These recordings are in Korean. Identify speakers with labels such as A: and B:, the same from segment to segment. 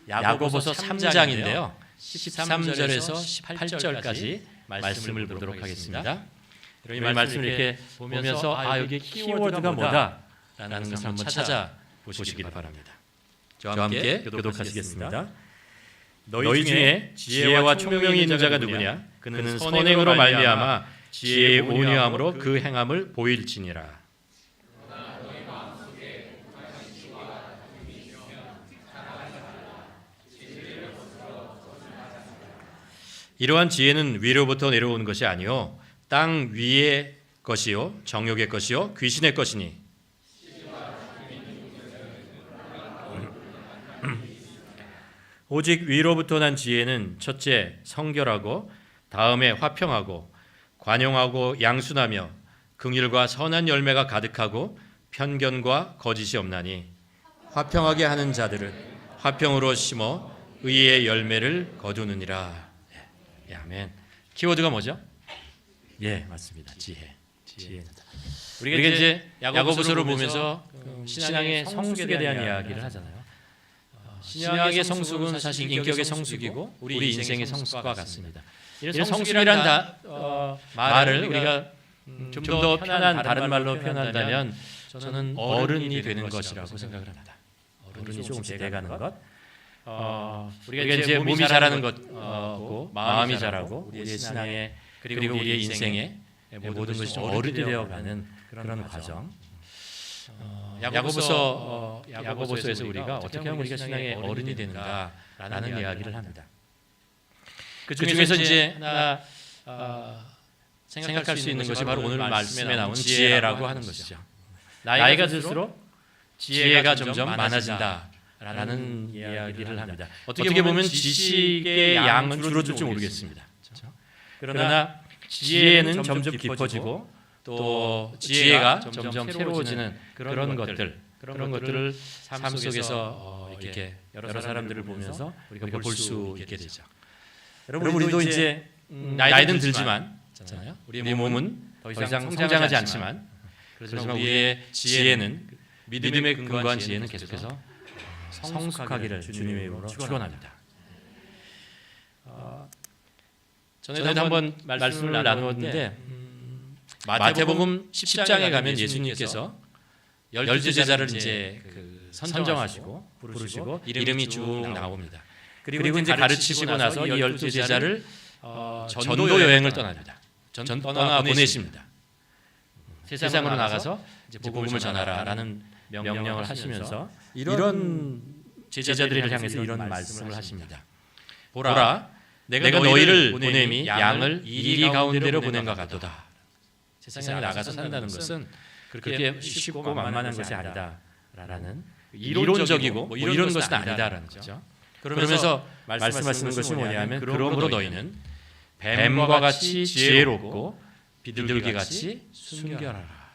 A: 야고보서 3장인데요. 13절에서 18절까지 말씀을 보도록 하겠습니다. 이 말씀을 이렇게 보면서 여기 키워드가 뭐다라는 것을 한번 찾아보시길 바랍니다. 저와 함께 교독하시겠습니다. 너희 중에 지혜와 총명이 있는 자가 누구냐? 그는 선행으로 말미암아 지혜의 온유함으로 그 행함을 보일지니라. 이러한 지혜는 위로부터 내려오는 것이 아니요 땅 위의 것이요 정욕의 것이요 귀신의 것이니 오직 위로부터 난 지혜는 첫째 성결하고 다음에 화평하고 관용하고 양순하며 긍휼과 선한 열매가 가득하고 편견과 거짓이 없나니 화평하게 하는 자들은 화평으로 심어 의의 열매를 거두느니라. 예, 아멘. 키워드가 뭐죠? 예, 맞습니다. 지혜입니다. 우리가 이제 야고보서를 보면서 신앙의 성숙에 대한 이야기를 하잖아요. 신약의 성숙은 사실 인격의 성숙이고 우리 인생의 성숙과 같습니다. 이런 성숙이란 말을 우리가 좀 더 편한 다른 말로 표현한다면 저는 어른이 되는 것이라고 생각을 합니다. 어른이 조금씩 돼가는 것. 우리가 이제 몸이 자라는 것고 마음이 자라고 우리의 신앙에 그리고 우리의 인생에 모든 것이 좀 어른이 되어가는 그런 과정. 야고보서에서 우리가 어떻게 하면 우리가 신앙의 어른이 되는가라는 이야기를 합니다. 그 중에서 이제 하나 생각할 수 있는 것이 바로 오늘 말씀에 나온 지혜라고 하는 것이죠. 나이가 들수록 지혜가 점점 많아진다라는 이야기를 합니다. 어떻게 보면 지식의 양은 줄어들지 모르겠습니다. 그러나 지혜는 점점 깊어지고 또 지혜가 점점 새로워지는 그런 것들을 삶 속에서 이렇게 여러 사람들을 보면서 우리가 볼 수 있게 되죠. 여러분 우리도 이제 나이는 들지만 우리 몸은 더 이상 성장하지 않지만 그렇지만 우리의 지혜는 믿음에 근거한 지혜는 계속해서 성숙하기를 주님의 이름으로 축원합니다. 전에도 한번 말씀을 나누었는데 마태복음 10장에 가면 예수님께서 12제자를 이제 선정하시고 부르시고 이름이 쭉 나옵니다. 그리고 이제 가르치시고 나서 이 12제자를 전도 여행을 떠납니다. 떠나 보내십니다. 세상으로 나가서 이제 복음을 전하라라는 명령을 하시면서 이런 제자들을 향해서 이런 말씀을 하십니다. 보라, 내가 너희를 보냄이 양을 이리 가운데로 보낸과 같도다. 세상에 나가서 산다는 것은 그렇게 쉽고 만만한 것이 아니다라는 이론적이고 뭐 이런 것은 아니다라는 거죠. 그러면서 말씀하시는 것이 뭐냐면 그러므로 너희는 뱀과 같이 지혜롭고 비둘기같이 순결하라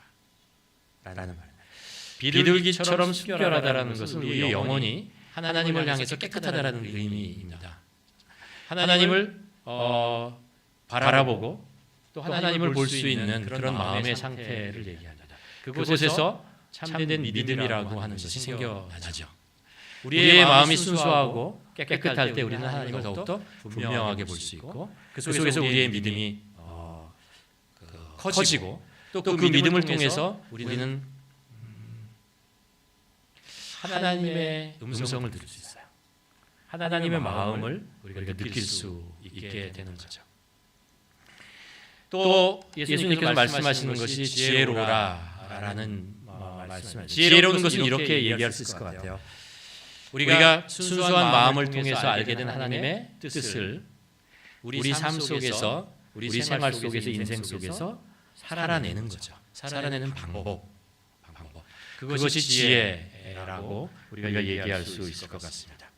A: 라는 말입니다. 비둘기처럼 순결하다라는 것은 우리의 영혼이 하나님을 향해서 깨끗하다라는 의미입니다. 하나님을 바라보고 또 하나님을 볼 수 있는 그런 마음의 상태를 얘기합니다. 그곳에서 참된 믿음이라고 하는 것이 생겨나죠. 우리의 마음이 순수하고 깨끗할 때 우리는 하나님을 더욱더 분명하게 볼 수 있고 그 속에서 우리의 믿음이 커지고 또 그 믿음을 통해서 우리는 하나님의 음성을 들을 수 있어요. 하나님의 마음을 우리가 느낄 수 있게 되는 거죠. 또 예수님께서 말씀하시는 것이 지혜로라라는 말씀이에요. 지혜로운 것은 이렇게 얘기할 수 있을 것 같아요. 우리가 순수한 마음을 통해서 알게 된 하나님의 뜻을 우리 삶 속에서 우리 생활 속에서 인생 속에서 살아내는 거죠. 살아내는 방법. 그것이 지혜라고 우리가 얘기할 수 있을 것 같습니다.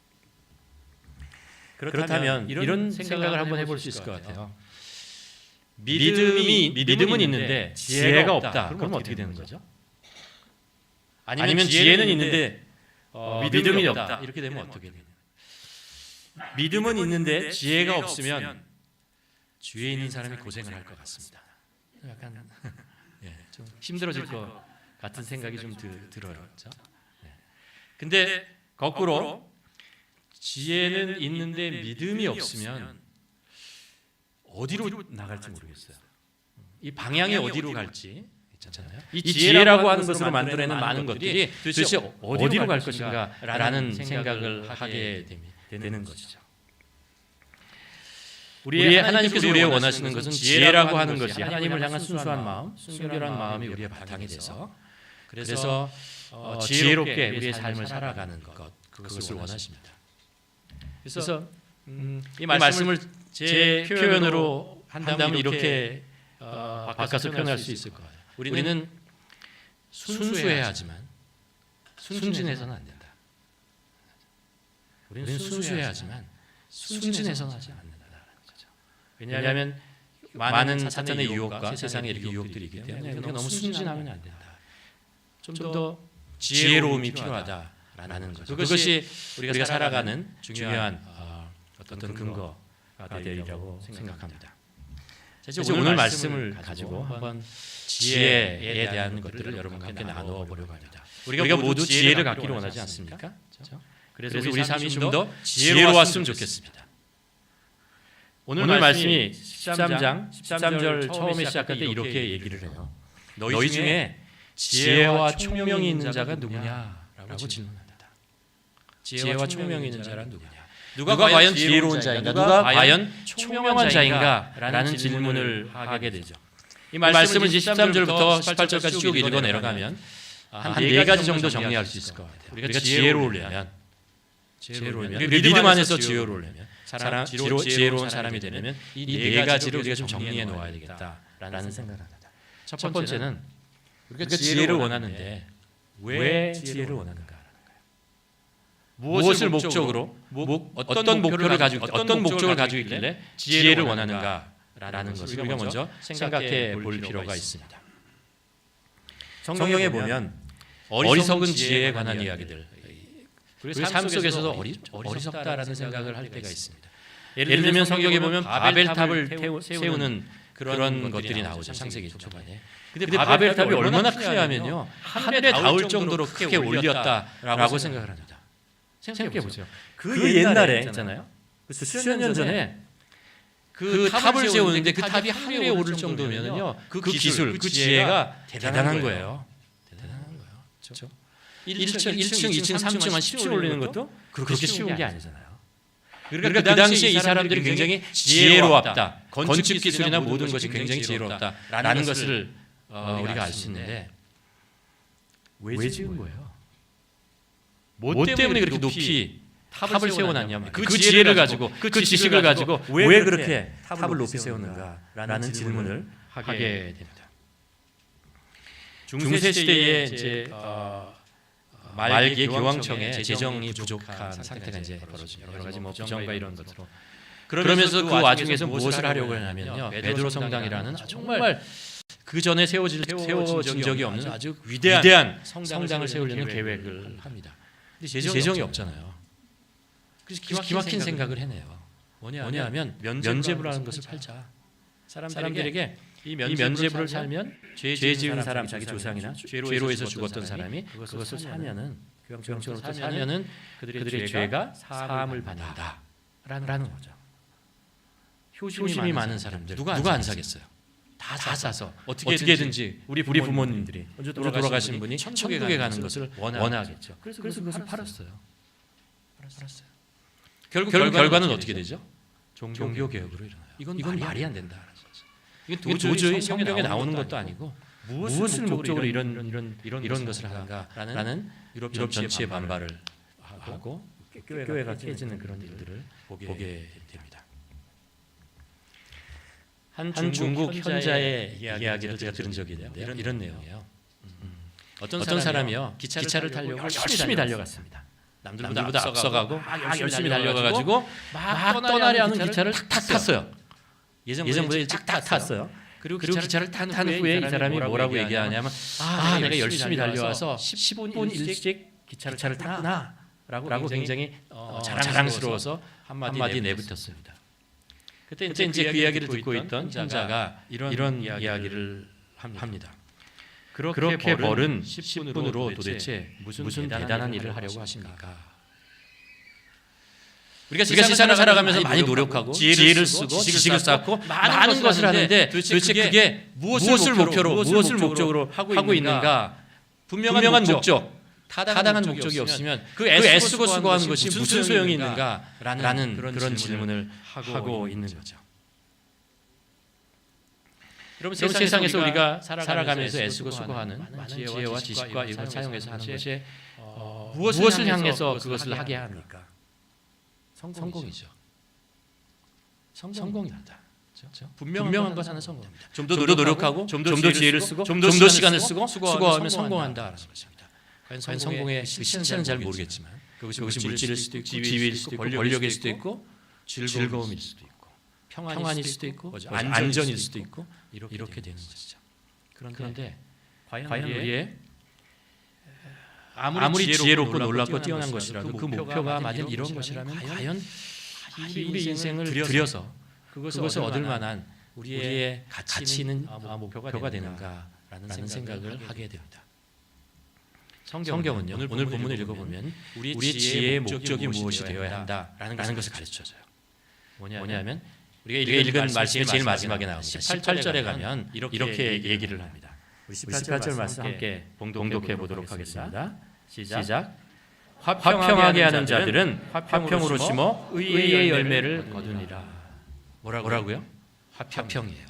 A: 그렇다면 이런 생각을 한번 해볼 수 있을 것 같아요. 믿음은 있는데 지혜가 없다. 그럼 어떻게 되는 거죠? 아니면 지혜는 있는데 믿음이 없다. 이렇게 되면 어떻게 되는 거예요? 믿음은 있는데 지혜가 없으면 주위에 있는 사람이 고생을 할 것 같습니다. 약간 좀 힘들어질 것 같은 생각이 좀 들어요. 그렇죠? 근데 거꾸로 지혜는 있는데 믿음이 없으면 어디로 나갈지 모르겠어요. 이 방향이 어디로 갈지 있잖아요. 이 지혜라고 하는 것으로 만들어내는 많은 것들이 도대체 어디로 갈 것인가라는 생각을 하게 되는 것이죠. 우리의 하나님께서 우리의 원하시는 것은 지혜라고 하는 것이 하나님을 향한 순수한 마음, 순결한 마음이 우리의 바탕이 돼서 그래서 지혜롭게 우리의 삶을 살아가는 것, 그것을 원하십니다. 그래서 이 말씀을 제 표현으로 한다면 이렇게 바꿔서 표현할 수 있을 거예요. 우리는 순수해야 하지만 순진해서는 안 된다. 우리는 순수해야 하지만 순진해서는 하지 않는다는 거죠. 왜냐하면 많은 사탄의 유혹과 세상에 이렇게 유혹들이 있기 때문에 우리가 너무 순진하면 안 된다. 좀 더 지혜로움이 필요하다라는 거죠. 그것이 우리가 살아가는 중요한 어떤 근거가 되리라고 생각합니다. 자, 오늘 말씀을 가지고 한번 지혜에 대한 것들을 여러분과 함께 나누어 보려고 합니다. 우리가 모두 지혜를 갖기를 원하지 않습니까? 그래서 우리 삶이 좀 더 지혜로웠으면 좋겠습니다. 오늘 말씀이 13장 13절 처음에 시작할 때 이렇게 얘기를 해요. 너희 중에 지혜와 총명이 있는 자가 누구냐라고 질문합니다. 지혜와 총명이 있는 자란 누구냐? 누가 과연 지혜로운 자인가? 누가 과연 총명한 자인가?라는 질문을 하게 되죠. 이 말씀을 이제 13절부터 18절까지 쭉 읽어 내려가면 한 네 가지 정도 정리할 수 있을 것 같아요. 우리가 지혜로우려면 믿음 안에서 지혜로우려면 지혜로운 사람이 되려면 이 네 가지를 우리가 좀 정리해 놓아야 되겠다라는 생각을 합니다. 첫 번째는 우리가 지혜를 원하는데 왜 지혜를 원하는가? 무엇을 목적으로 어떤 목표를 가지고 있길래 지혜를 원하는가라는 것을 우리가 먼저 생각해 볼 필요가 있습니다. 성경에 보면 어리석은 지혜에 관한 이야기들, 그리고 삶 속에서도 어리석다라는 생각을 할 때가 있습니다. 예를 들면 성경에 보면 바벨탑을 세우는 그런 것들이 나오죠. 창세기 초반에. 근데 바벨탑이 얼마나 크냐면요, 하늘에 닿을 정도로 크게 올렸다라고 생각을 합니다. 생각해 보세요. 그 옛날에 있잖아요. 수천 년 전에 그 탑을 세우는데 그 탑이 하늘에 오를 정도면요, 그 기술, 그 지혜가 대단한 거예요. 대단한 거예요. 그렇죠? 1층, 2층, 3층, 한 10층 올리는 것도 그렇게 쉬운 게 아니잖아요. 그러니까 그 당시에 이 사람들이 굉장히 지혜로웠다. 건축 기술이나 모든 것이 굉장히 지혜로웠다라는 것을 우리가 알 수 있는데 왜 지은 거예요? 뭐 때문에 그렇게 높이 탑을 세워놨냐면 그 지혜를 가지고 그 지식을 가지고 왜 그렇게 탑을 높이 세웠는가라는 질문을 하게 됩니다. 중세 시대에 이제 말기의 교황청에 재정이 부족한 상태가 이제 벌어지죠. 여러 가지 뭐 부정과 이런 것으로. 그러면서 그 와중에서 무엇을 하려고 하냐면요, 베드로 성당이라는 정말 그 전에 세워진 적이 없는 아주 위대한 성당을 세우려는 계획을 합니다. 근데 재정이 없잖아요. 그래서 기막힌 생각을 해내요. 뭐냐 하면 면죄부라는 것을 팔자. 사람들에게 이 면죄부를 살면 죄 지은 사람, 자기 조상이나 죄로 해서 죽었던 사람이 그것을 사면은 교황청으로 사면은 그들의 죄가 사함을 받는다라는 거죠. 효심이 많은 사람들 누가 안 사겠어요? 다 사서 어떻게든지 우리 부모님들이 먼저 돌아가신 분이 천국에 가는 것을 원하겠죠. 그래서 그것을 팔았어요. 결국 결과는 어떻게 되죠? 종교 개혁으로 일어나요. 이건 말이 안 된다. 이건 도저히 성경에 나오는 것도 아니고 무엇을 목적으로 이런 것을 하는가라는 유럽 전체의 반발을 하고 교회가 깨지는 그런 일들을 보게 됩니다. 한 중국 현자의 이야기를 제가 들은 적이 있는데 이런 내용이에요. 어떤 사람이요, 기차를 타려고 열심히 달려갔습니다. 남들보다 앞서가고 열심히 달려가가지고 막 떠나려 하는 기차를 탁 탔어요. 예전보다 일찍 탁 탔어요. 그리고 기차를 탄 후에 이 사람이 뭐라고 얘기하냐면 내가 열심히 달려와서 10분 일찍 기차를 탔구나 라고 굉장히 자랑스러워서 한마디 내뱉었습니다. 그때 이제 그 이야기를 듣고 있던 현자가 이런 이야기를 합니다. 그렇게 벌은 10분으로 도대체 무슨 대단한 일을 하려고 하십니까? 우리가 세상을 살아가면서 많이 노력하고 지혜를 쓰고 지식을 쌓고 많은 것을 하는데 도대체 그게 무엇을 목적으로 하고 있는가? 분명한 목적, 타당한 목적이 없으면 그 애쓰고 수고하는 것이 무슨 소용이 있는가라는 그런 질문을 하고 있는 거죠. 여러분, 세상에서 우리가 살아가면서 애쓰고 수고하는 많은 지혜와 지식과 이걸 사용해서 하는 것이 무엇을 향해서 그것을 하게 합니까? 성공이죠. 성공이다. 그렇죠? 분명한 것 하는 성공입니다. 좀 더 노력하고 좀 더 지혜를 쓰고 좀 더 시간을 쓰고 수고하면 성공한다라는 것입니다. 과연 성공의 실체는 잘 모르겠지만 그것이 물질일 수도 있고 지위일 수도 있고 권력일 수도 있고 즐거움일 수도 있고 평안일 수도 있고 안전일 수도 있고 이렇게 되는 것이죠. 그런데 과연 우리의 아무리 지혜롭고 놀랍고 뛰어난 것이라도 그 목표가 만약 이런 것이라면 과연 우리 인생을 들여서 그것을 얻을 만한 우리의 가치는 목표가 되는가라는 생각을 하게 됩니다. 성경은요, 오늘 본문을 읽어보면 우리의 지혜의 목적이 무엇이 되어야 한다라는 것을 가르쳐줘요. 뭐냐면 우리가 읽은 말씀의 제일 마지막에 나옵니다. 18절에 가면 이렇게 얘기를 합니다. 우리 18절 말씀 함께 봉독해 보도록 하겠습니다. 시작. 화평하게 하는 자들은 화평으로 심어 의의 열매를 거두니라. 뭐라고요? 화평이에요.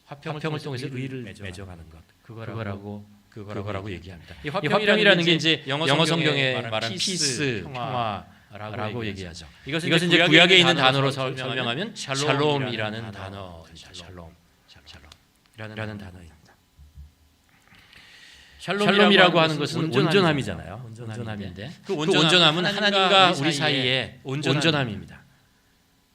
A: 화평을 통해서 의를 맺어가는 것. 그거라고 얘기합니다. 이 화평이라는 게 이제 영어 성경에 말하는 피스, 평화라고 얘기하죠. 이것은 이제 구약에 있는 단어로 설명하면 샬롬이라는 단어입니다. 샬롬이라는 단어입니다. 샬롬이라고 하는 것은 온전함이잖아요. 온전함인데 그 온전함은 하나님과 우리 사이의 온전함입니다.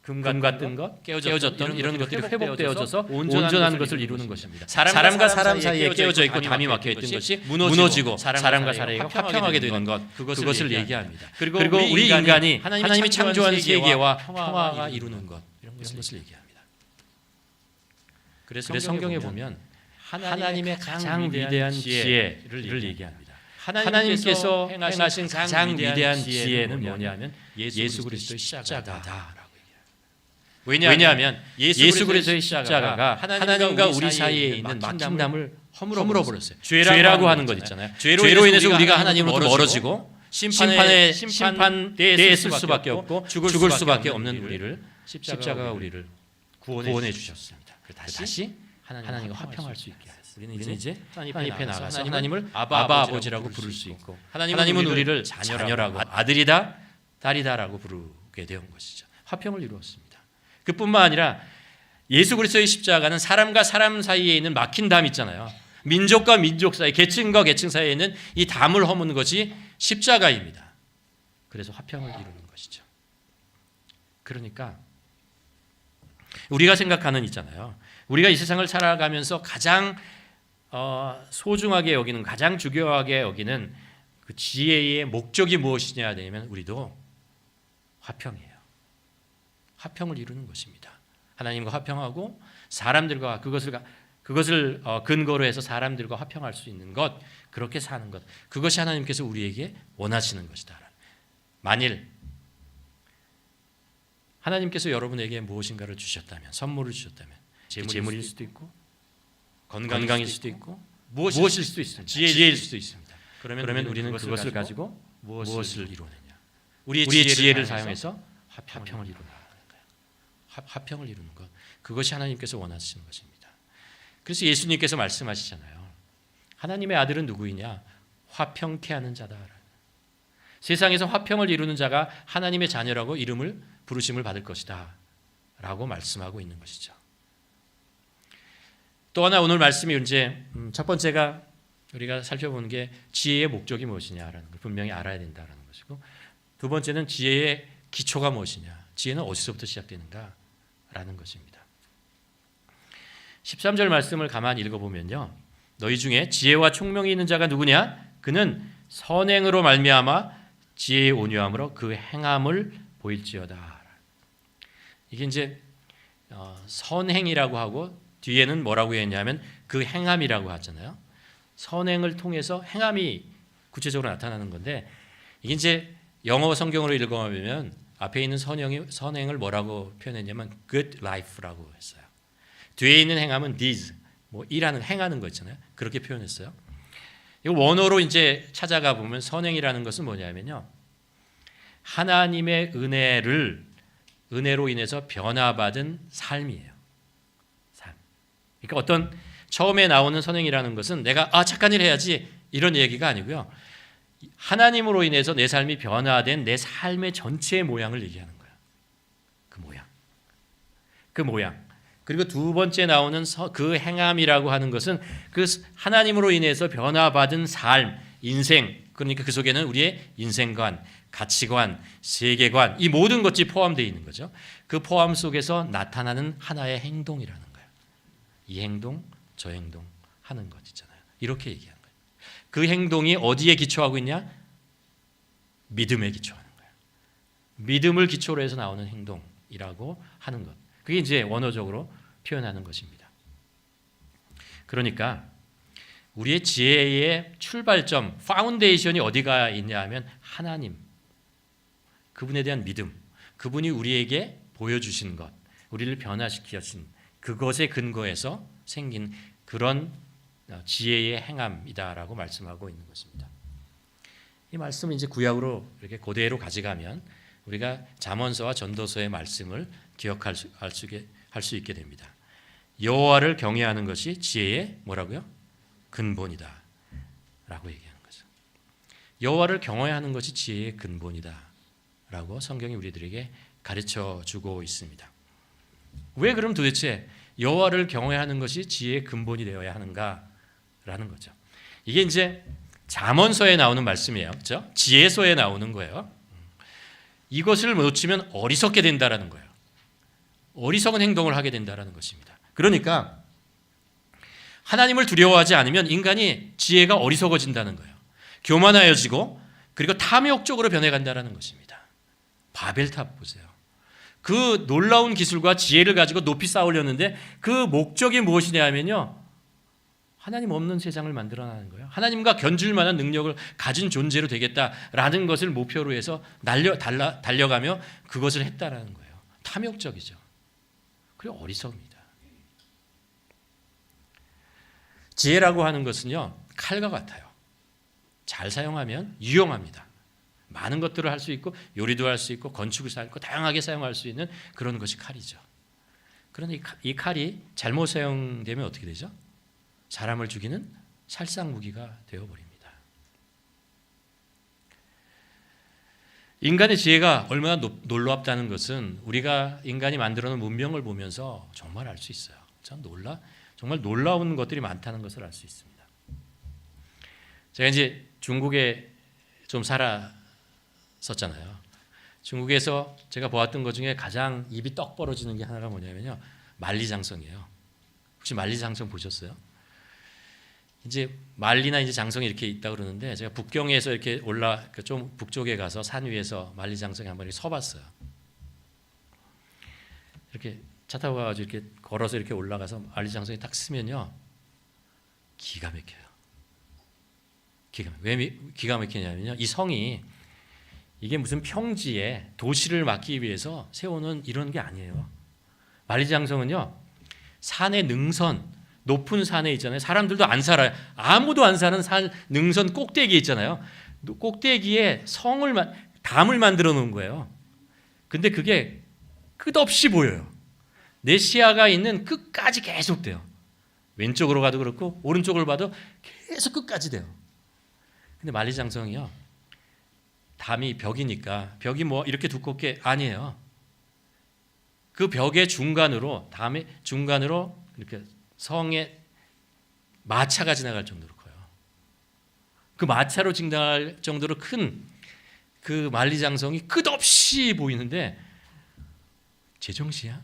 A: 금 같은 것, 깨어졌던 이런 것들이 회복되어져서 온전한 것을 이루는 것입니다. 사람과 사람 사이에 깨어져 있고 담이 막혀 있던 것이 무너지고 사람과 사람이 화평하게 되는 것, 그것을 얘기합니다. 그리고 우리 인간이 하나님이 창조한 세계와 평화가 이루는 것, 이런 것을 얘기합니다. 그래서 성경에 보면 하나님의 가장 위대한 지혜를 얘기합니다. 하나님께서 행하신 가장 위대한 지혜는 뭐냐면 예수 그리스도의 십자가다. 왜냐하면 예수 그리스도의 십자가가 하나님과 우리 사이에 있는 막힌 담을 허물어 버렸어요. 죄라고 하는 것 있잖아요. 죄로 인해서 우리가 하나님으로부터 멀어지고 심판대에 쓸 수밖에 없고 죽을 수밖에 없는 우리를 십자가가 우리를 구원해 주셨습니다. 다시 하나님과 화평할 수 있게 하셨어요. 우리는 이제 하나님 앞에 나가서 하나님을 아바 아버지라고 부를 수 있고 하나님은 우리를 자녀라고 아들이다 딸이다라고 부르게 된 것이죠. 화평을 이루었습니다. 그뿐만 아니라 예수 그리스도의 십자가는 사람과 사람 사이에 있는 막힌 담 있잖아요. 민족과 민족 사이, 계층과 계층 사이에 있는 이 담을 허무는 것이 십자가입니다. 그래서 화평을 이루는 것이죠. 그러니까 우리가 생각하는 있잖아요. 우리가 이 세상을 살아가면서 가장 소중하게 여기는, 가장 중요하게 여기는 그 지혜의 목적이 무엇이냐 되면 우리도 화평이에요. 화평을 이루는 것입니다. 하나님과 화평하고 사람들과 그것을 근거로 해서 사람들과 화평할 수 있는 것, 그렇게 사는 것, 그것이 하나님께서 우리에게 원하시는 것이다. 만일 하나님께서 여러분에게 무엇인가를 주셨다면, 선물을 주셨다면, 재물일 수도 있고 건강일 수도 있고 무엇일 수도 있습니다. 지혜일 수도 있습니다. 그러면 우리는 그것을 가지고 무엇을 이루느냐? 우리의 지혜를 사용해서 화평을 이루는 화평을 이루는 것, 그것이 하나님께서 원하시는 것입니다. 그래서 예수님께서 말씀하시잖아요. 하나님의 아들은 누구이냐? 화평케 하는 자다. 세상에서 화평을 이루는 자가 하나님의 자녀라고 이름을 부르심을 받을 것이다 라고 말씀하고 있는 것이죠. 또 하나 오늘 말씀이 이제 첫 번째가 우리가 살펴보는 게 지혜의 목적이 무엇이냐라는 걸 분명히 알아야 된다는 것이고, 두 번째는 지혜의 기초가 무엇이냐, 지혜는 어디서부터 시작되는가 라는 것입니다. 13절 말씀을 가만히 읽어보면요, 너희 중에 지혜와 총명이 있는 자가 누구냐? 그는 선행으로 말미암아 지혜의 온유함으로 그 행함을 보일지어다. 이게 이제 선행이라고 하고 뒤에는 뭐라고 했냐면 그 행함이라고 하잖아요. 선행을 통해서 행함이 구체적으로 나타나는 건데, 이게 이제 영어 성경으로 읽어보면 앞에 있는 선행을 뭐라고 표현했냐면 good life라고 했어요. 뒤에 있는 행함은 deeds, 뭐 일하는 행하는 거 있잖아요. 그렇게 표현했어요. 이 원어로 이제 찾아가 보면 선행이라는 것은 뭐냐면요, 하나님의 은혜로 인해서 변화받은 삶이에요. 삶. 그러니까 어떤 처음에 나오는 선행이라는 것은 내가 착한 일 해야지 이런 얘기가 아니고요. 하나님으로 인해서 내 삶이 변화된 내 삶의 전체의 모양을 얘기하는 거예요. 그 모양. 그리고 두 번째 나오는 그 행함이라고 하는 것은 그 하나님으로 인해서 변화받은 삶, 인생, 그러니까 그 속에는 우리의 인생관, 가치관, 세계관, 이 모든 것이 포함되어 있는 거죠. 그 포함 속에서 나타나는 하나의 행동이라는 거예요. 이 행동, 저 행동 하는 것 있잖아요. 이렇게 얘기하는 거예요. 그 행동이 어디에 기초하고 있냐? 믿음에 기초하는 거예요. 믿음을 기초로 해서 나오는 행동이라고 하는 것. 그게 이제 원어적으로 표현하는 것입니다. 그러니까 우리의 지혜의 출발점, 파운데이션이 어디가 있냐 하면 하나님, 그분에 대한 믿음, 그분이 우리에게 보여주신 것, 우리를 변화시키신 그것에 근거해서 생긴 그런 지혜의 행함이다라고 말씀하고 있는 것입니다. 이 말씀을 이제 구약으로 이렇게 고대로 가져가면 우리가 잠언서와 전도서의 말씀을 기억할 수 있게 됩니다. 여호와를 경외하는 것이 지혜의 뭐라고요? 근본이다 라고 얘기하는 거죠. 여호와를 경외하는 것이 지혜의 근본이다 라고 성경이 우리들에게 가르쳐 주고 있습니다. 왜 그럼 도대체 여호와를 경외하는 것이 지혜의 근본이 되어야 하는가라는 거죠. 이게 이제 잠언서에 나오는 말씀이에요. 그렇죠? 지혜서에 나오는 거예요. 이것을 놓치면 어리석게 된다라는 거예요. 어리석은 행동을 하게 된다라는 것입니다. 그러니까 하나님을 두려워하지 않으면 인간이 지혜가 어리석어진다는 거예요. 교만하여지고 그리고 탐욕적으로 변해간다는 것입니다. 바벨탑 보세요. 그 놀라운 기술과 지혜를 가지고 높이 쌓으려는데 그 목적이 무엇이냐면요, 하나님 없는 세상을 만들어내는 거예요. 하나님과 견줄 만한 능력을 가진 존재로 되겠다라는 것을 목표로 해서 달려가며 그것을 했다라는 거예요. 탐욕적이죠. 그리고 어리석습니다. 지혜라고 하는 것은요, 칼과 같아요. 잘 사용하면 유용합니다. 많은 것들을 할 수 있고 요리도 할 수 있고 건축을 할 수 있고 다양하게 사용할 수 있는 그런 것이 칼이죠. 그런데 이 칼이 잘못 사용되면 어떻게 되죠? 사람을 죽이는 살상 무기가 되어버립니다. 인간의 지혜가 얼마나 놀랍다는 것은 우리가 인간이 만들어놓은 문명을 보면서 정말 알 수 있어요. 정말 놀라운 것들이 많다는 것을 알 수 있습니다. 제가 이제 중국에 좀 살았었잖아요. 중국에서 제가 보았던 것 중에 가장 입이 떡 벌어지는 게 하나가 뭐냐면요, 만리장성이에요. 혹시 만리장성 보셨어요? 이제 만리나 이제 장성이 이렇게 있다 그러는데 제가 북경에서 이렇게 좀 북쪽에 가서 산 위에서 만리장성에 한번 서봤어요. 이렇게 차 타고 가가지고 이렇게 걸어서 이렇게 올라가서 만리장성에 딱 쓰면요, 기가 막혀요. 왜 기가 막히냐면요, 이 성이 이게 무슨 평지에 도시를 막기 위해서 세우는 이런 게 아니에요. 만리장성은요, 산의 능선, 높은 산에 있잖아요. 사람들도 안 살아요. 아무도 안 사는 산 능선 꼭대기에 있잖아요. 꼭대기에 담을 만들어 놓은 거예요. 근데 그게 끝없이 보여요. 내 시야가 있는 끝까지 계속 돼요. 왼쪽으로 가도 그렇고 오른쪽을 봐도 계속 끝까지 돼요. 근데 만리장성이요, 담이 벽이니까 벽이 뭐 이렇게 두껍게 아니에요. 그 벽의 담의 중간으로 이렇게 성에 마차가 지나갈 정도로 커요. 그 마차로 지나갈 정도로 큰 그 만리장성이 끝없이 보이는데 제정신이야?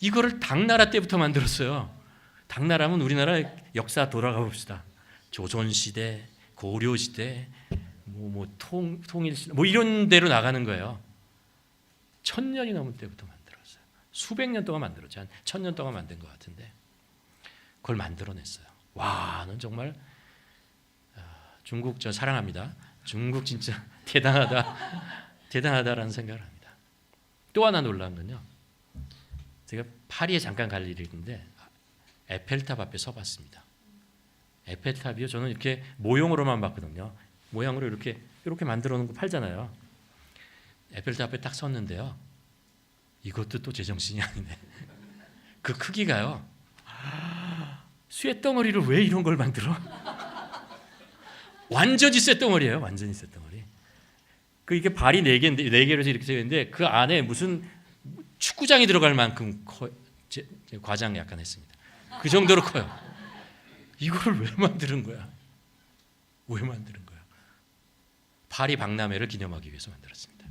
A: 이거를 당나라 때부터 만들었어요. 당나라면 우리나라 역사 돌아가 봅시다. 조선시대, 고려시대, 통일시대, 이런 데로 나가는 거예요. 1000년이 넘은 때부터 만들었어요. 수백 년 동안 만들었죠. 한 1000년 동안 만든 것 같은데 그걸 만들어냈어요. 와, 넌 정말 중국 저 사랑합니다. 중국 진짜 대단하다라는 생각을 합니다. 또 하나 놀라운 건요. 제가 파리에 잠깐 갈 일이 있는데 에펠탑 앞에 서봤습니다. 에펠탑이요. 저는 이렇게 모형으로만 봤거든요. 모양으로 이렇게 만들어 놓은 거 팔잖아요. 에펠탑 앞에 딱 섰는데요. 이것도 또 제정신이 아니네. 그 크기가요. 쇳덩어리를 왜 이런 걸 만들어? 완전히 쇳덩어리예요. 완전히 쇳덩어리. 그 이게 발이 4개로 이렇게 되어 있는데 그 안에 무슨 축구장이 들어갈 만큼 과장 약간 했습니다. 그 정도로 커요. 이거를 왜 만드는 거야? 왜 만드는 거야? 파리 박람회를 기념하기 위해서 만들었습니다.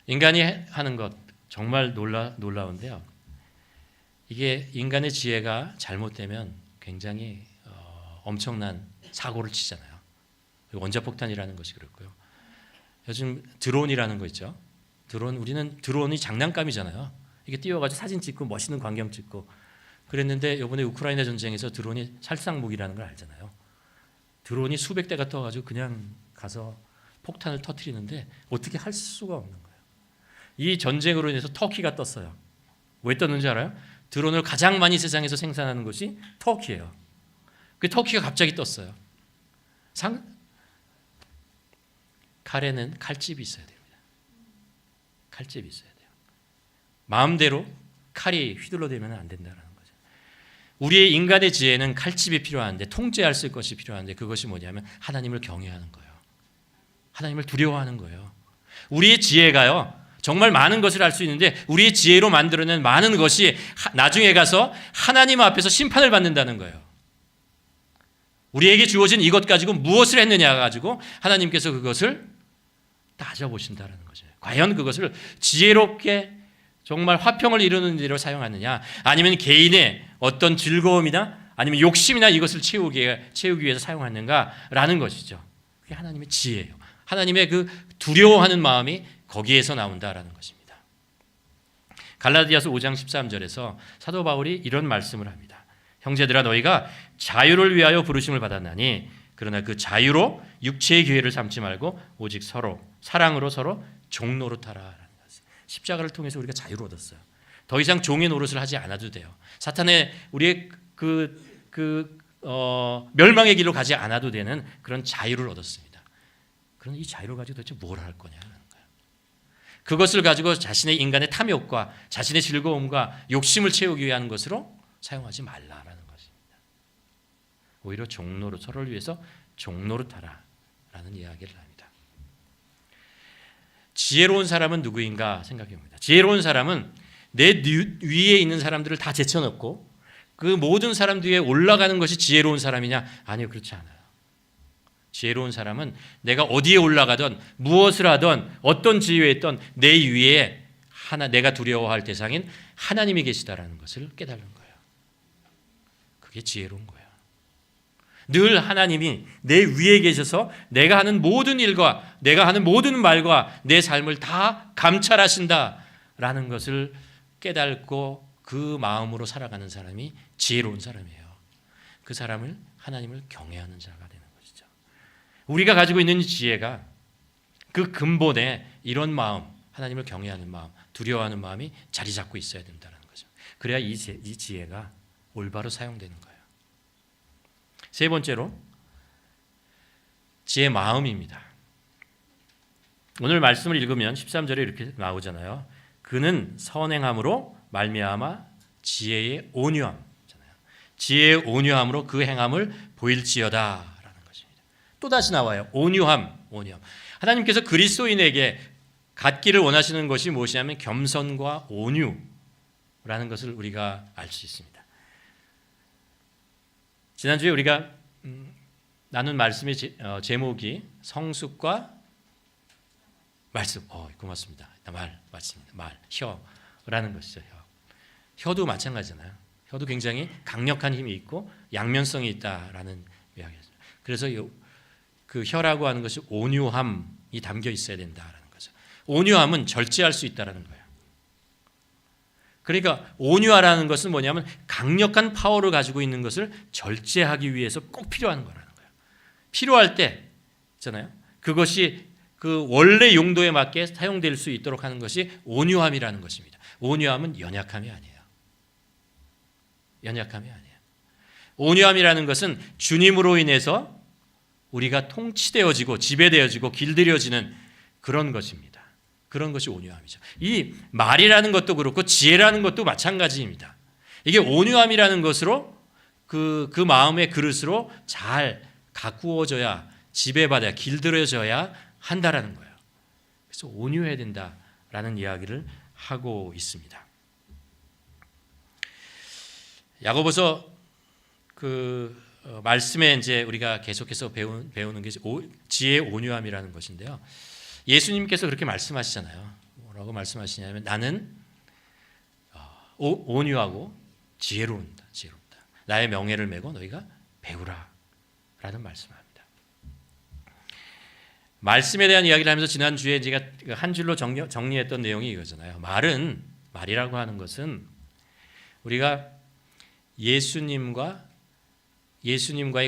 A: 인간이 하는 것 정말 놀라운데요. 이게 인간의 지혜가 잘못되면 굉장히 엄청난 사고를 치잖아요. 원자폭탄이라는 것이 그렇고요. 요즘 드론이라는 거 있죠. 우리는 드론이 장난감이잖아요. 이게 띄워가지고 사진 찍고 멋있는 광경 찍고 그랬는데 이번에 우크라이나 전쟁에서 드론이 살상무기라는 걸 알잖아요. 드론이 수백 대가 떠가지고 그냥 가서 폭탄을 터뜨리는데 어떻게 할 수가 없는 거예요. 이 전쟁으로 인해서 터키가 떴어요. 왜 떴는지 알아요? 드론을 가장 많이 세상에서 생산하는 것이 터키예요. 그 터키가 갑자기 떴어요. 칼에는 칼집이 있어야 됩니다. 칼집이 있어야 돼요. 마음대로 칼이 휘둘러대면 안 된다는 거죠. 우리의 인간의 지혜는 칼집이 필요한데 통제할 수 있을 것이 필요한데 그것이 뭐냐면 하나님을 경외하는 거예요. 하나님을 두려워하는 거예요. 우리의 지혜가요. 정말 많은 것을 할 수 있는데 우리의 지혜로 만들어낸 많은 것이 나중에 가서 하나님 앞에서 심판을 받는다는 거예요. 우리에게 주어진 이것 가지고 무엇을 했느냐 가지고 하나님께서 그것을 따져보신다는 거죠. 과연 그것을 지혜롭게 정말 화평을 이루는 일로 사용하느냐 아니면 개인의 어떤 즐거움이나 아니면 욕심이나 이것을 채우기 위해서 사용하는가라는 것이죠. 그게 하나님의 지혜예요. 하나님의 그 두려워하는 마음이 거기에서 나온다라는 것입니다. 갈라디아서 5장 13절에서 사도 바울이 이런 말씀을 합니다. 형제들아 너희가 자유를 위하여 부르심을 받았나니 그러나 그 자유로 육체의 기회를 삼지 말고 오직 서로 사랑으로 서로 종노릇하라라는 것이에요. 십자가를 통해서 우리가 자유를 얻었어요. 더 이상 종의 노릇을 하지 않아도 돼요. 사탄의 우리의 멸망의 길로 가지 않아도 되는 그런 자유를 얻었습니다. 그런 이 자유를 가지고 도대체 뭘 할 거냐는 거예요. 그것을 가지고 자신의 인간의 탐욕과 자신의 즐거움과 욕심을 채우기 위한 것으로 사용하지 말라라는 것입니다. 오히려 종노릇 서로를 위해서 종노릇하라라는 이야기를 합니다. 지혜로운 사람은 누구인가 생각해 봅니다. 지혜로운 사람은 내 위에 있는 사람들을 다 제쳐놓고 그 모든 사람들 위에 올라가는 것이 지혜로운 사람이냐? 아니요, 그렇지 않아요. 지혜로운 사람은 내가 어디에 올라가든 무엇을 하든 어떤 지위에 있든 내 위에 내가 두려워할 대상인 하나님이 계시다라는 것을 깨달는 거예요. 그게 지혜로운 거예요. 늘 하나님이 내 위에 계셔서 내가 하는 모든 일과 내가 하는 모든 말과 내 삶을 다 감찰하신다라는 것을 깨닫고 그 마음으로 살아가는 사람이 지혜로운 사람이에요. 그 사람을 하나님을 경외하는 자가 되는 것이죠. 우리가 가지고 있는 지혜가 그 근본에 이런 마음, 하나님을 경외하는 마음, 두려워하는 마음이 자리 잡고 있어야 된다는 거죠. 그래야 이 지혜가 올바로 사용되는 거예요. 세 번째로 지혜의 마음입니다. 오늘 말씀을 읽으면 13절에 이렇게 나오잖아요. 그는 선행함으로 말미암아 지혜의 온유함, 지혜의 온유함으로 그 행함을 보일지어다라는 것입니다. 또 다시 나와요. 온유함. 하나님께서 그리스도인에게 갖기를 원하시는 것이 무엇이냐면 겸손과 온유라는 것을 우리가 알 수 있습니다. 지난주에 우리가 나눈 말씀의 제목이 성숙과 말씀. 고맙습니다. 맞습니다. 혀라는 것이죠. 혀도 마찬가지잖아요. 혀도 굉장히 강력한 힘이 있고 양면성이 있다라는 이야기였어요. 그래서 그 혀라고 하는 것이 온유함이 담겨 있어야 된다라는 거죠. 온유함은 절제할 수 있다라는 거예요. 그러니까 온유하라는 것은 뭐냐면 강력한 파워를 가지고 있는 것을 절제하기 위해서 꼭 필요한 거라는 거예요. 필요할 때 있잖아요. 그것이 그 원래 용도에 맞게 사용될 수 있도록 하는 것이 온유함이라는 것입니다. 온유함은 연약함이 아니에요. 연약함이 아니에요. 온유함이라는 것은 주님으로 인해서 우리가 통치되어지고 지배되어지고 길들여지는 그런 것입니다. 그런 것이 온유함이죠. 이 말이라는 것도 그렇고 지혜라는 것도 마찬가지입니다. 이게 온유함이라는 것으로 그 마음의 그릇으로 잘 가꾸어져야, 지배받아야, 길들여져야 한다라는 거예요. 그래서 온유해야 된다라는 이야기를 하고 있습니다. 야고보서 그 말씀에 이제 우리가 계속해서 배우는 게 지혜의 온유함이라는 것인데요. 예수님께서 그렇게 말씀하시잖아요. 뭐라고 말씀하시냐면 나는 온유하고 지혜롭다. 나의 명예를 메고 너희가 배우라 라는 말씀을 합니다. 말씀에 대한 이야기를 하면서 지난주에 제가 한 줄로 정리했던 내용이 이거잖아요. 말이라고 하는 것은 우리가 예수님과의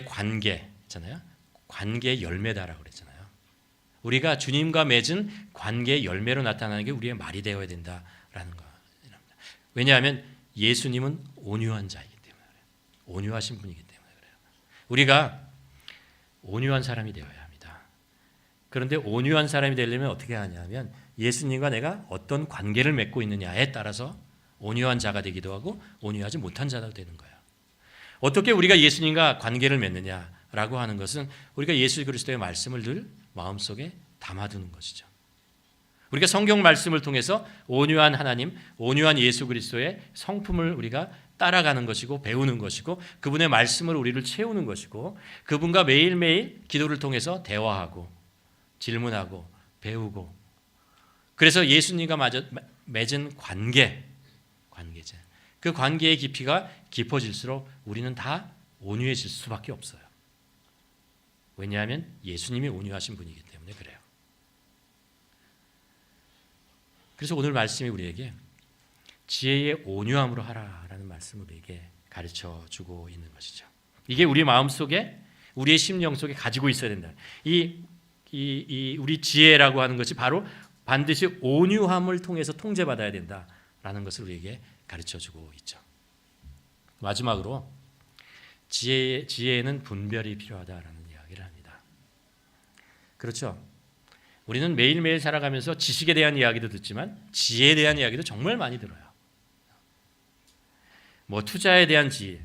A: 관계 있잖아요. 관계의 열매다라고 그랬잖아요. 우리가 주님과 맺은 관계의 열매로 나타나는 게 우리의 말이 되어야 된다라는 겁니다. 왜냐하면 예수님은 온유한 자이기 때문에 그래요. 온유하신 분이기 때문에 그래요. 우리가 온유한 사람이 되어야 합니다. 그런데 온유한 사람이 되려면 어떻게 하냐면 예수님과 내가 어떤 관계를 맺고 있느냐에 따라서 온유한 자가 되기도 하고 온유하지 못한 자가 되는 거예요. 어떻게 우리가 예수님과 관계를 맺느냐라고 하는 것은 우리가 예수 그리스도의 말씀을 늘 마음속에 담아두는 것이죠. 우리가 성경 말씀을 통해서 온유한 하나님, 온유한 예수 그리스도의 성품을 우리가 따라가는 것이고 배우는 것이고 그분의 말씀을 우리를 채우는 것이고 그분과 매일매일 기도를 통해서 대화하고 질문하고 배우고 그래서 예수님과 맺은 관계죠. 그 관계의 깊이가 깊어질수록 우리는 다 온유해질 수밖에 없어요. 왜냐하면 예수님이 온유하신 분이기 때문에 그래요. 그래서 오늘 말씀이 우리에게 지혜의 온유함으로 하라라는 말씀을 우리에게 가르쳐주고 있는 것이죠. 이게 우리 마음속에 우리의 심령 속에 가지고 있어야 된다. 우리 지혜라고 하는 것이 바로 반드시 온유함을 통해서 통제받아야 된다라는 것을 우리에게 가르쳐주고 있죠. 마지막으로 지혜에는 분별이 필요하다라는 이야기를 합니다. 그렇죠? 우리는 매일매일 살아가면서 지식에 대한 이야기도 듣지만 지혜에 대한 이야기도 정말 많이 들어요. 뭐 투자에 대한 지혜,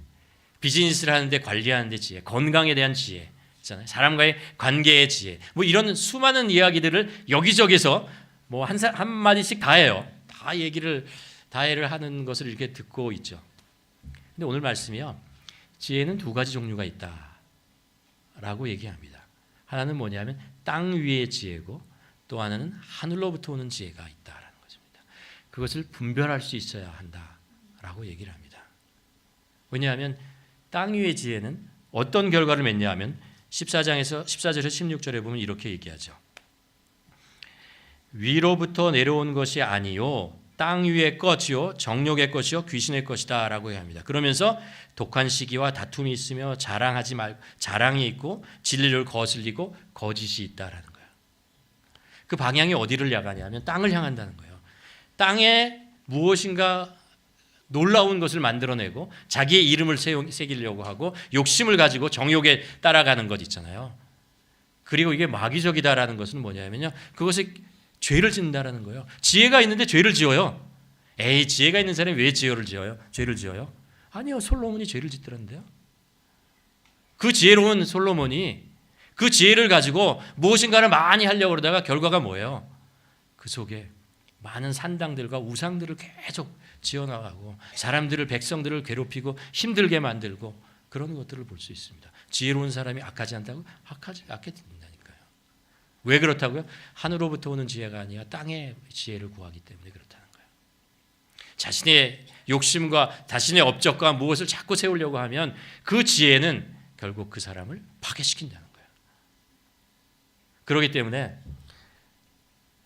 A: 비즈니스를 하는데 관리하는데 지혜, 건강에 대한 지혜, 있잖아요. 사람과의 관계의 지혜, 뭐 이런 수많은 이야기들을 여기저기서 뭐 한 마디씩 다 해요. 다 얘기를 하는 것을 이렇게 듣고 있죠. 근데 오늘 말씀이요, 지혜는 두 가지 종류가 있다라고 얘기합니다. 하나는 뭐냐면 땅 위의 지혜고 또 하나는 하늘로부터 오는 지혜가 있다라는 것입니다. 그것을 분별할 수 있어야 한다라고 얘기를 합니다. 왜냐하면 땅 위의 지혜는 어떤 결과를 맺냐 하면 14절에서 16절에 보면 이렇게 얘기하죠. 위로부터 내려온 것이 아니요 땅 위의 것이요 정욕의 것이요 귀신의 것이다 라고 합니다. 그러면서 독한 시기와 다툼이 있으며 자랑이 있고 진리를 거슬리고 거짓이 있다라는 거예요. 그 방향이 어디를 향하냐면 땅을 향한다는 거예요. 땅에 무엇인가 놀라운 것을 만들어내고 자기의 이름을 새기려고 하고 욕심을 가지고 정욕에 따라가는 것 있잖아요. 그리고 이게 마귀적이다라는 것은 뭐냐면요, 그것이 죄를 짓는다라는 거예요. 지혜가 있는데 죄를 지어요. 에이, 지혜가 있는 사람이 왜 죄를 지어요? 아니요, 솔로몬이 죄를 짓더란데요. 그 지혜로운 솔로몬이 그 지혜를 가지고 무엇인가를 많이 하려고 그러다가 결과가 뭐예요? 그 속에 많은 산당들과 우상들을 계속 지어나가고 사람들을, 백성들을 괴롭히고 힘들게 만들고 그런 것들을 볼 수 있습니다. 지혜로운 사람이 악하지 않다고? 악하게 된다니까요. 왜 그렇다고요? 하늘로부터 오는 지혜가 아니라 땅의 지혜를 구하기 때문에 그렇다는 거예요. 자신의 욕심과 자신의 업적과 무엇을 자꾸 세우려고 하면 그 지혜는 결국 그 사람을 파괴시킨다는 거예요. 그렇기 때문에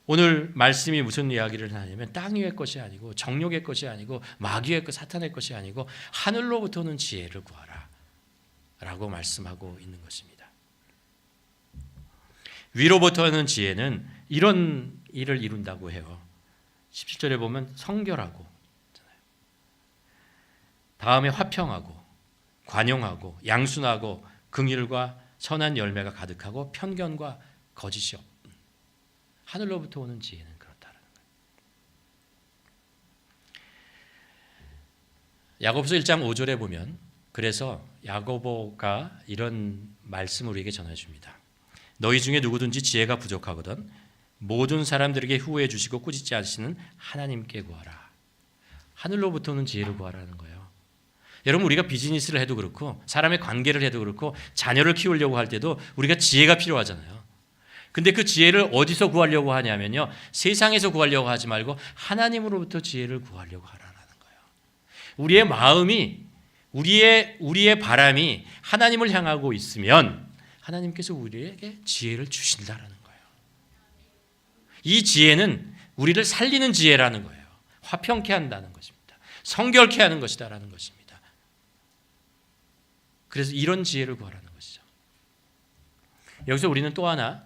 A: 오늘 말씀이 무슨 이야기를 하냐면 땅 위의 것이 아니고 정욕의 것이 아니고 마귀의 것, 사탄의 것이 아니고 하늘로부터 오는 지혜를 구하라 라고 말씀하고 있는 것입니다. 위로부터 오는 지혜는 이런 일을 이룬다고 해요. 17절에 보면 성결하고, 다음에 화평하고, 관용하고, 양순하고, 긍휼과 선한 열매가 가득하고, 편견과 거짓이 없는, 하늘로부터 오는 지혜는 그렇다는 거예요. 야고보서 1장 5절에 보면, 그래서 야고보가 이런 말씀을 우리에게 전해줍니다. 너희 중에 누구든지 지혜가 부족하거든 모든 사람들에게 후회해 주시고 꾸짖지 않으시는 하나님께 구하라. 하늘로부터는 지혜를 구하라는 거예요. 여러분, 우리가 비즈니스를 해도 그렇고 사람의 관계를 해도 그렇고 자녀를 키우려고 할 때도 우리가 지혜가 필요하잖아요. 근데 그 지혜를 어디서 구하려고 하냐면요, 세상에서 구하려고 하지 말고 하나님으로부터 지혜를 구하려고 하라는 거예요. 우리의 마음이, 우리의 바람이 하나님을 향하고 있으면 하나님께서 우리에게 지혜를 주신다라는 거예요. 이 지혜는 우리를 살리는 지혜라는 거예요. 화평케 한다는 것입니다. 성결케 하는 것이다라는 것입니다. 그래서 이런 지혜를 구하라는 것이죠. 여기서 우리는 또 하나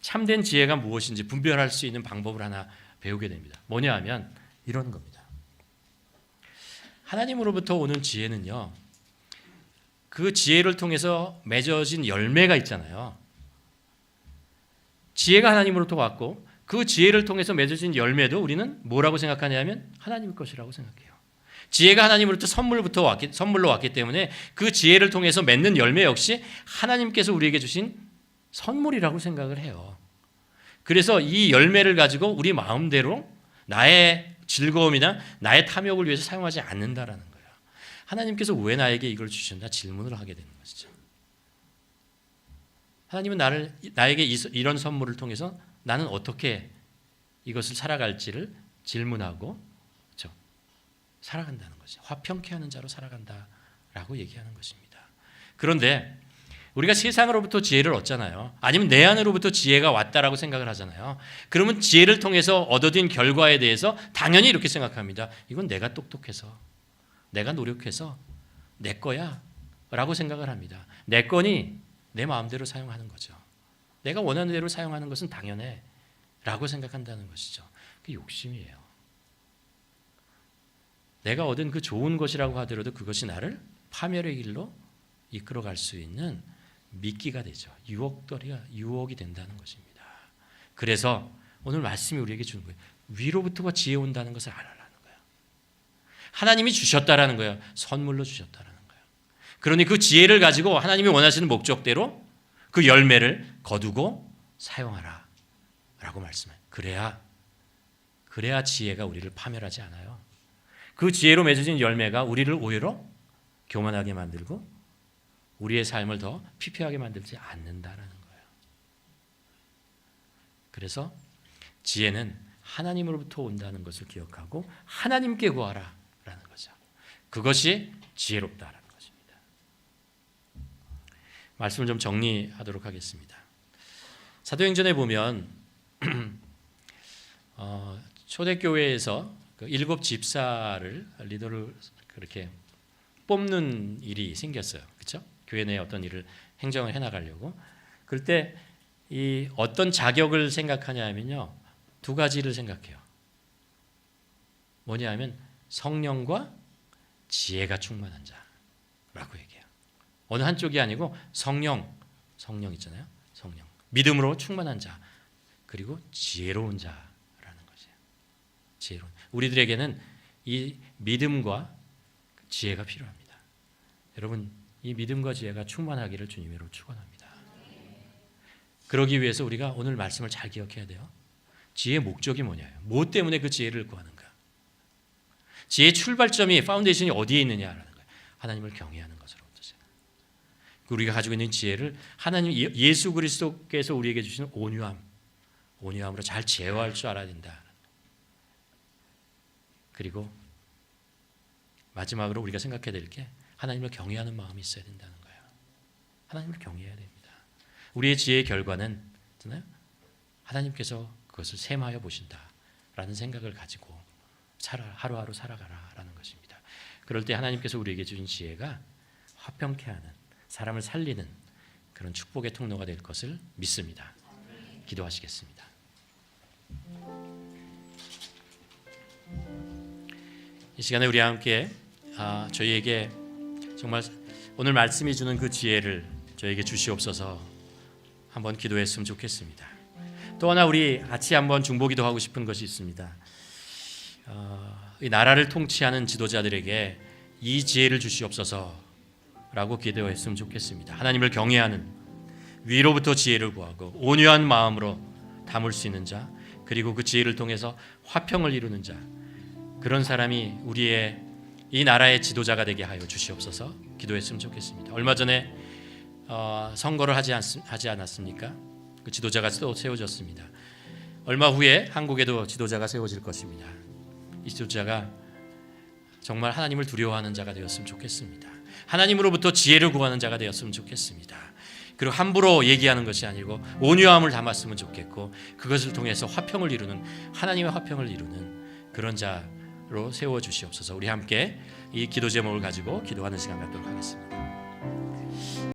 A: 참된 지혜가 무엇인지 분별할 수 있는 방법을 하나 배우게 됩니다. 뭐냐 하면 이런 겁니다. 하나님으로부터 오는 지혜는요, 그 지혜를 통해서 맺어진 열매가 있잖아요. 지혜가 하나님으로부터 왔고 그 지혜를 통해서 맺어진 열매도 우리는 뭐라고 생각하냐면 하나님 것이라고 생각해요. 지혜가 하나님으로부터 선물로 왔기 때문에 그 지혜를 통해서 맺는 열매 역시 하나님께서 우리에게 주신 선물이라고 생각을 해요. 그래서 이 열매를 가지고 우리 마음대로 나의 즐거움이나 나의 탐욕을 위해서 사용하지 않는다라는 거예요. 하나님께서 왜 나에게 이걸 주셨나 질문을 하게 되는 것이죠. 하나님은 나에게 이런 선물을 통해서 나는 어떻게 이것을 살아갈지를 질문하고, 그렇죠? 살아간다는 거죠. 화평케 하는 자로 살아간다라고 얘기하는 것입니다. 그런데 우리가 세상으로부터 지혜를 얻잖아요. 아니면 내 안으로부터 지혜가 왔다라고 생각을 하잖아요. 그러면 지혜를 통해서 얻어진 결과에 대해서 당연히 이렇게 생각합니다. 이건 내가 똑똑해서, 내가 노력해서 내 거야 라고 생각을 합니다. 내 거니 내 마음대로 사용하는 거죠. 내가 원하는 대로 사용하는 것은 당연해 라고 생각한다는 것이죠. 그게 욕심이에요. 내가 얻은 그 좋은 것이라고 하더라도 그것이 나를 파멸의 길로 이끌어갈 수 있는 미끼가 되죠. 유혹이 된다는 것입니다. 그래서 오늘 말씀이 우리에게 주는 거예요. 위로부터가 지혜 온다는 것을 알아라는 거예요. 하나님이 주셨다라는 거예요. 선물로 주셨다라는 거예요. 그러니 그 지혜를 가지고 하나님이 원하시는 목적대로 그 열매를 거두고 사용하라 라고 말씀해요. 그래야 지혜가 우리를 파멸하지 않아요. 그 지혜로 맺어진 열매가 우리를 오히려 교만하게 만들고 우리의 삶을 더 피폐하게 만들지 않는다라는 거예요. 그래서 지혜는 하나님으로부터 온다는 것을 기억하고 하나님께 구하라라는 거죠. 그것이 지혜롭다라는 것입니다. 말씀을 좀 정리하도록 하겠습니다. 사도행전에 보면 초대교회에서 그 7 집사를 리더를 그렇게 뽑는 일이 생겼어요. 그렇죠? 교회 내에 어떤 일을 행정을 해나가려고. 그럴 때 이 어떤 자격을 생각하냐면요, 2가지를 생각해요. 뭐냐 하면 성령과 지혜가 충만한 자라고 얘기해요. 어느 한쪽이 아니고 성령 있잖아요. 성령. 믿음으로 충만한 자, 그리고 지혜로운 자라는 것이에요. 지혜로운. 우리들에게는 이 믿음과 지혜가 필요합니다. 여러분, 이 믿음과 지혜가 충만하기를 주님으로 축원합니다. 그러기 위해서 우리가 오늘 말씀을 잘 기억해야 돼요. 지혜의 목적이 뭐냐요? 무엇 때문에 그 지혜를 구하는가? 지혜의 출발점이, 파운데이션이 어디에 있느냐라는 거예요. 하나님을 경외하는 것으로부터. 우리가 가지고 있는 지혜를 하나님 예수 그리스도께서 우리에게 주시는 온유함으로 잘 제어할 줄 알아야 된다. 그리고 마지막으로 우리가 생각해야 될 게 하나님을 경외하는 마음이 있어야 된다는 거예요. 하나님을 경외해야 됩니다. 우리의 지혜의 결과는 하나님께서 그것을 셈하여 보신다라는 생각을 가지고 하루하루 살아가라라는 것입니다. 그럴 때 하나님께서 우리에게 주신 지혜가 화평케 하는, 사람을 살리는 그런 축복의 통로가 될 것을 믿습니다. 기도하시겠습니다. 이 시간에 우리 함께 저희에게 정말 오늘 말씀이 주는 그 지혜를 저에게 주시옵소서 한번 기도했으면 좋겠습니다. 또 하나 우리 같이 한번 중보기도 하고 싶은 것이 있습니다. 이 나라를 통치하는 지도자들에게 이 지혜를 주시옵소서라고 기도했으면 좋겠습니다. 하나님을 경외하는, 위로부터 지혜를 구하고 온유한 마음으로 담을 수 있는 자, 그리고 그 지혜를 통해서 화평을 이루는 자, 그런 사람이 우리의 이 나라의 지도자가 되게 하여 주시옵소서 기도했으면 좋겠습니다. 얼마 전에 선거를 하지 않았습니까? 그 지도자가 또 세워졌습니다. 얼마 후에 한국에도 지도자가 세워질 것입니다. 이 지도자가 정말 하나님을 두려워하는 자가 되었으면 좋겠습니다. 하나님으로부터 지혜를 구하는 자가 되었으면 좋겠습니다. 그리고 함부로 얘기하는 것이 아니고 온유함을 담았으면 좋겠고, 그것을 통해서 화평을 이루는, 하나님의 화평을 이루는 그런 자로 세워주시옵소서. 우리 함께 이 기도 제목을 가지고 기도하는 시간 갖도록 하겠습니다.